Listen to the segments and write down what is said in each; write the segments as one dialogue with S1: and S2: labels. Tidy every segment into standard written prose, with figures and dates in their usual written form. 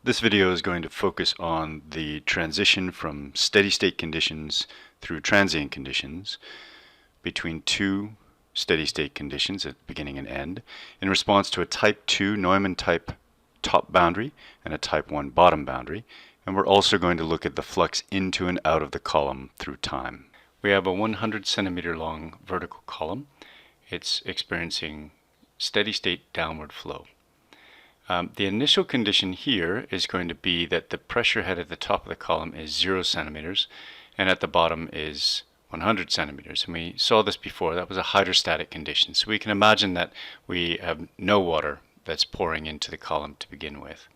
S1: This video is going to focus on the transition from steady state conditions through transient conditions between two steady state conditions at beginning and end in response to a type 2 Neumann type top boundary and a type 1 bottom boundary. And we're also going to look at the flux into and out of the column through time. We have a 100 centimeter long vertical column. It's experiencing steady state downward flow. The initial condition here is going to be that the pressure head at the top of the column is 0 centimeters and at the bottom is 100 centimeters. And we saw this before. That was a hydrostatic condition. So we can imagine that we have no water that's pouring into the column to begin with.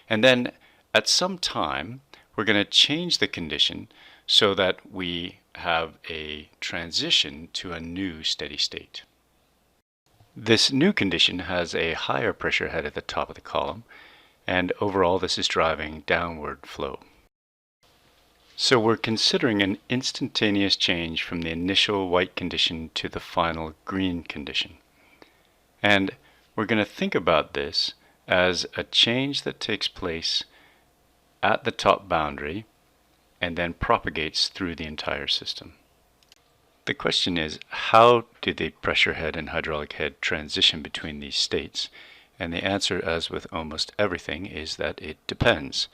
S1: And then at some time we're going to change the condition so that we have a transition to a new steady state. This new condition has a higher pressure head at the top of the column, and overall this is driving downward flow. So we're considering an instantaneous change from the initial white condition to the final green condition. And we're going to think about this as a change that takes place at the top boundary and then propagates through the entire system. The question is, how do the pressure head and hydraulic head transition between these states? And the answer, as with almost everything, is that it depends.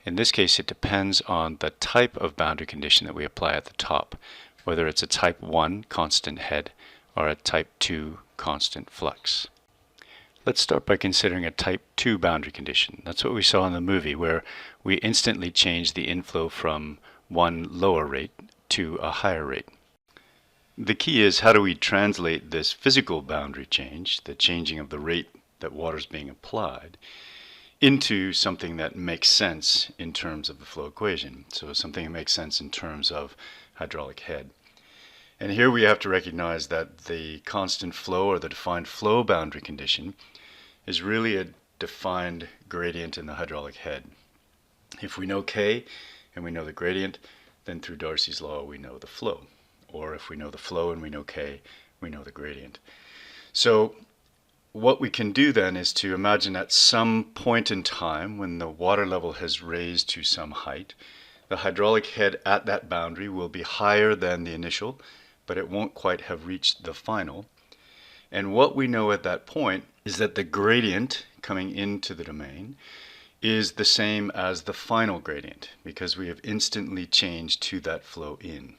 S1: In this case, it depends on the type of boundary condition that we apply at the top, whether it's a type 1 constant head or a type 2 constant flux. Let's start by considering a type 2 boundary condition. That's what we saw in the movie, where we instantly changed the inflow from one lower rate to a higher rate. The key is, how do we translate this physical boundary change, the changing of the rate that water is being applied, into something that makes sense in terms of the flow equation, so something that makes sense in terms of hydraulic head. And here we have to recognize that the constant flow or the defined flow boundary condition is really a defined gradient in the hydraulic head. If we know K and we know the gradient, then through Darcy's law we know the flow. Or if we know the flow and we know K, we know the gradient. So what we can do then is to imagine at some point in time when the water level has raised to some height, the hydraulic head at that boundary will be higher than the initial, but it won't quite have reached the final. And what we know at that point is that the gradient coming into the domain is the same as the final gradient, because we have instantly changed to that flow in.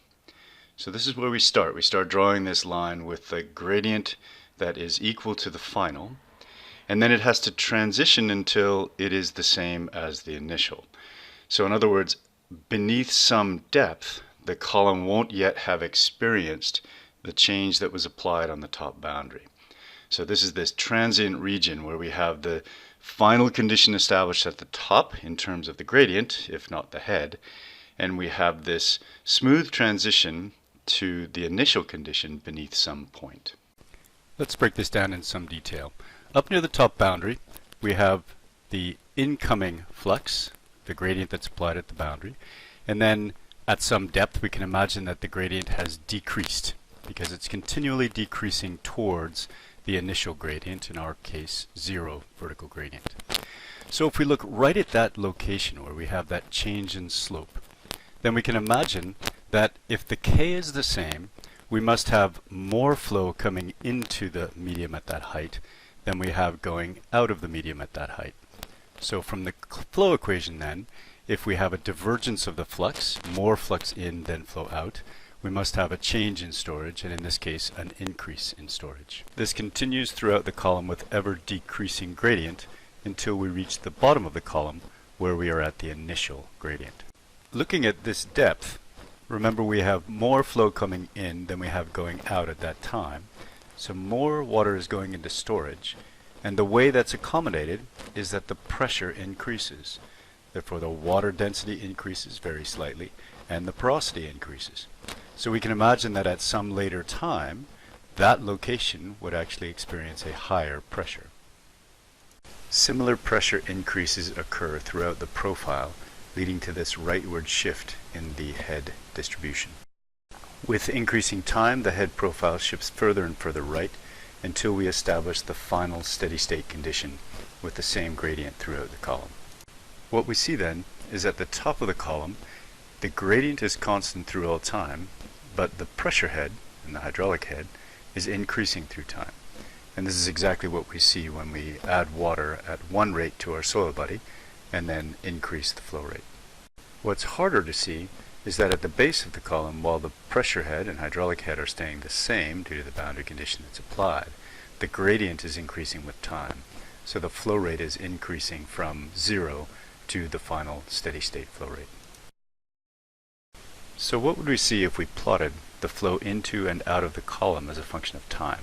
S1: So this is where we start. We start drawing this line with the gradient that is equal to the final, and then it has to transition until it is the same as the initial. So in other words, beneath some depth, the column won't yet have experienced the change that was applied on the top boundary. So this is this transient region where we have the final condition established at the top in terms of the gradient, if not the head, and we have this smooth transition to the initial condition beneath some point. Let's break this down in some detail. Up near the top boundary, we have the incoming flux, the gradient that's applied at the boundary, and then at some depth we can imagine that the gradient has decreased because it's continually decreasing towards the initial gradient, in our case 0 vertical gradient. So if we look right at that location where we have that change in slope, then we can imagine that if the K is the same, we must have more flow coming into the medium at that height than we have going out of the medium at that height. So from the flow equation then, if we have a divergence of the flux, more flux in than flow out, we must have a change in storage, and in this case an increase in storage. This continues throughout the column with ever decreasing gradient until we reach the bottom of the column where we are at the initial gradient. Looking at this depth, remember we have more flow coming in than we have going out at that time. So more water is going into storage, and the way that's accommodated is that the pressure increases. Therefore the water density increases very slightly and the porosity increases. So we can imagine that at some later time that location would actually experience a higher pressure. Similar pressure increases occur throughout the profile, leading to this rightward shift in the head distribution. With increasing time, the head profile shifts further and further right until we establish the final steady state condition with the same gradient throughout the column. What we see then is at the top of the column, the gradient is constant through all time, but the pressure head, and the hydraulic head, is increasing through time. And this is exactly what we see when we add water at one rate to our soil body and then increase the flow rate. What's harder to see is that at the base of the column, while the pressure head and hydraulic head are staying the same due to the boundary condition that's applied, the gradient is increasing with time. So the flow rate is increasing from 0 to the final steady state flow rate. So what would we see if we plotted the flow into and out of the column as a function of time?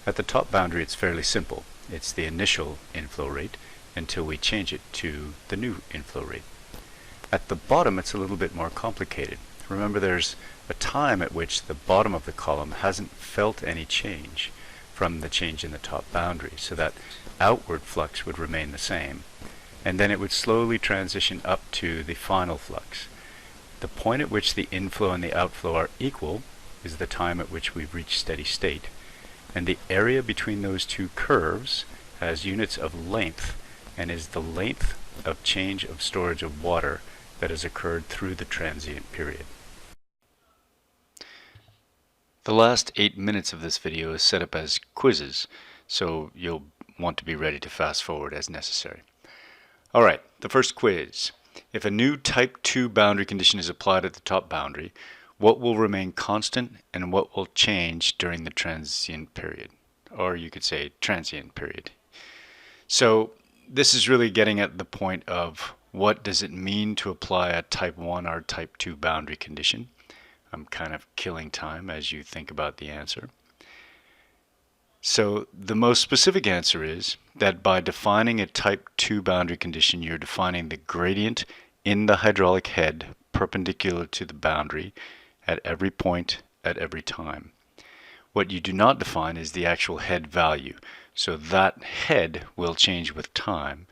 S1: At the top boundary it's fairly simple. It's the initial inflow rate until we change it to the new inflow rate. At the bottom it's a little bit more complicated. Remember, there's a time at which the bottom of the column hasn't felt any change from the change in the top boundary, so that outward flux would remain the same, and then it would slowly transition up to the final flux. The point at which the inflow and the outflow are equal is the time at which we've reached steady state, and the area between those two curves has units of length and is the length of change of storage of water that has occurred through the transient period. The last 8 minutes of this video is set up as quizzes, so you'll want to be ready to fast forward as necessary. Alright, the first quiz. If a new type 2 boundary condition is applied at the top boundary, what will remain constant and what will change during the transient period? Or you could say transient period. So this is really getting at the point of what does it mean to apply a type 1 or type 2 boundary condition. I'm kind of killing time as you think about the answer. So the most specific answer is that by defining a type 2 boundary condition, you're defining the gradient in the hydraulic head perpendicular to the boundary at every point at every time. What you do not define is the actual head value. So that head will change with time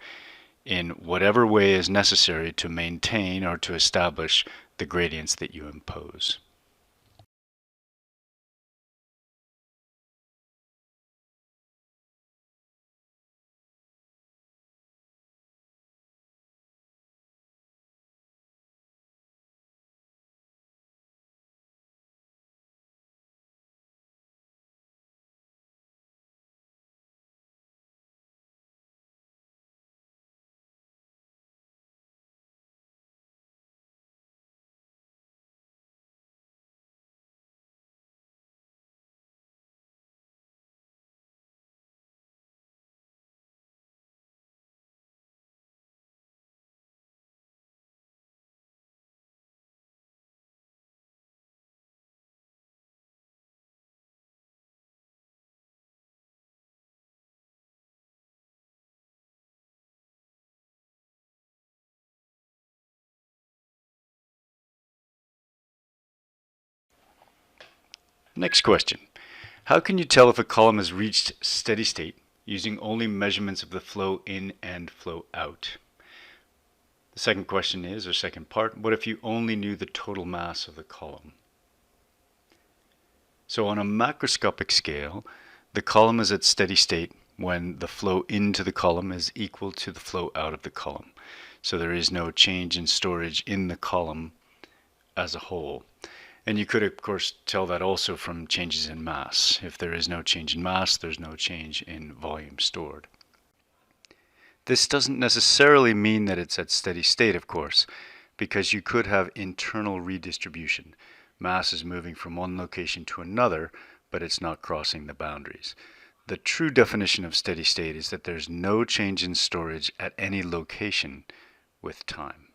S1: in whatever way is necessary to maintain or to establish the gradients that you impose. Next question. How can you tell if a column has reached steady state using only measurements of the flow in and flow out? The second question is, or second part, what if you only knew the total mass of the column? So on a macroscopic scale, the column is at steady state when the flow into the column is equal to the flow out of the column. So there is no change in storage in the column as a whole. And you could, of course, tell that also from changes in mass. If there is no change in mass, there's no change in volume stored. This doesn't necessarily mean that it's at steady state, of course, because you could have internal redistribution. Mass is moving from one location to another, but it's not crossing the boundaries. The true definition of steady state is that there's no change in storage at any location with time.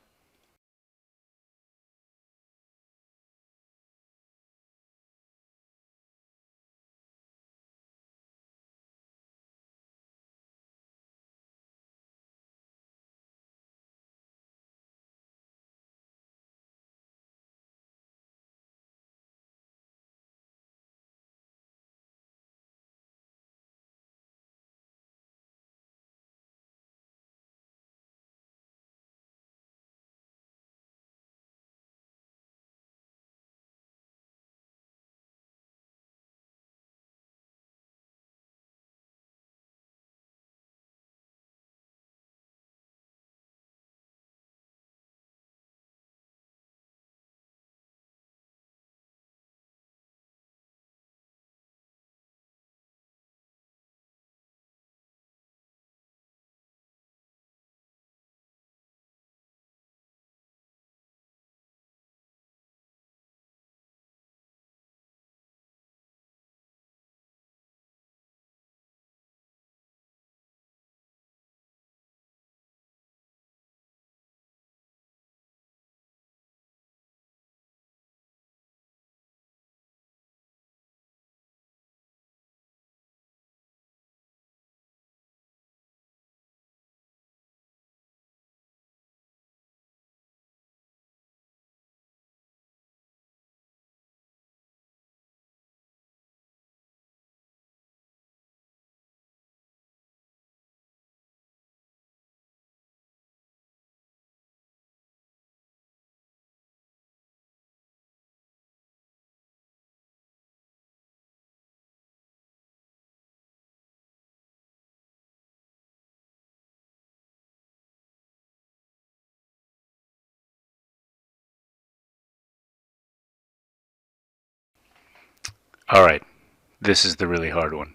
S1: Alright, this is the really hard one.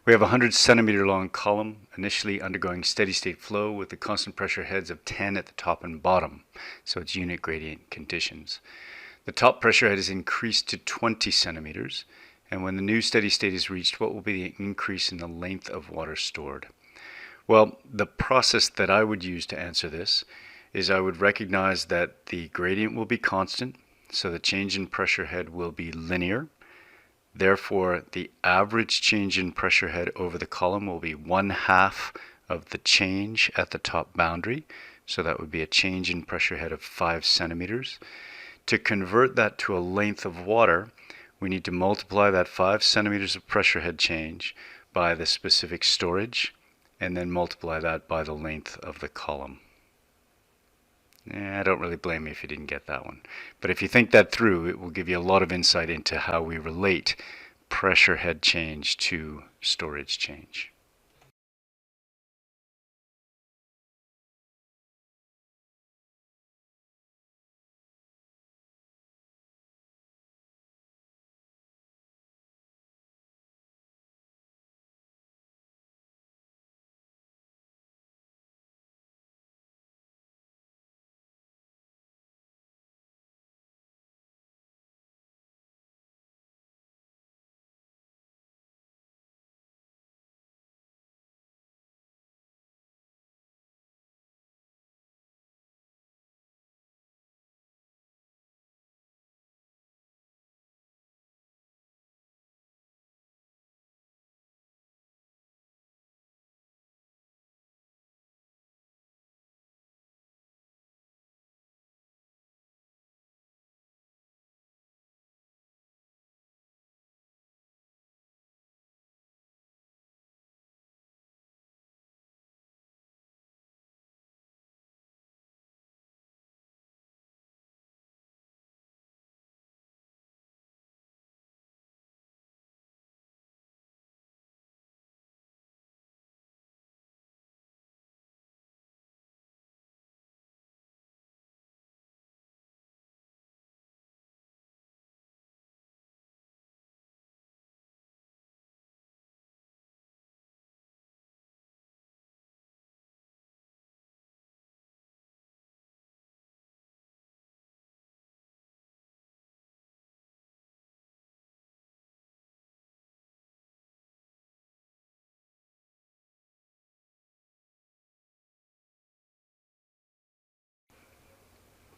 S1: We have a 100 centimeter long column initially undergoing steady state flow with the constant pressure heads of 10 at the top and bottom, so it's unit gradient conditions. The top pressure head is increased to 20 centimeters, and when the new steady state is reached, what will be the increase in the length of water stored? Well, the process that I would use to answer this is I would recognize that the gradient will be constant, so the change in pressure head will be linear. Therefore, the average change in pressure head over the column will be 1/2 of the change at the top boundary. So that would be a change in pressure head of 5 centimeters. To convert that to a length of water, we need to multiply that 5 centimeters of pressure head change by the specific storage, and then multiply that by the length of the column. I don't really blame you if you didn't get that one. But if you think that through, it will give you a lot of insight into how we relate pressure head change to storage change.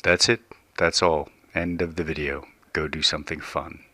S1: That's it. That's all. End of the video. Go do something fun.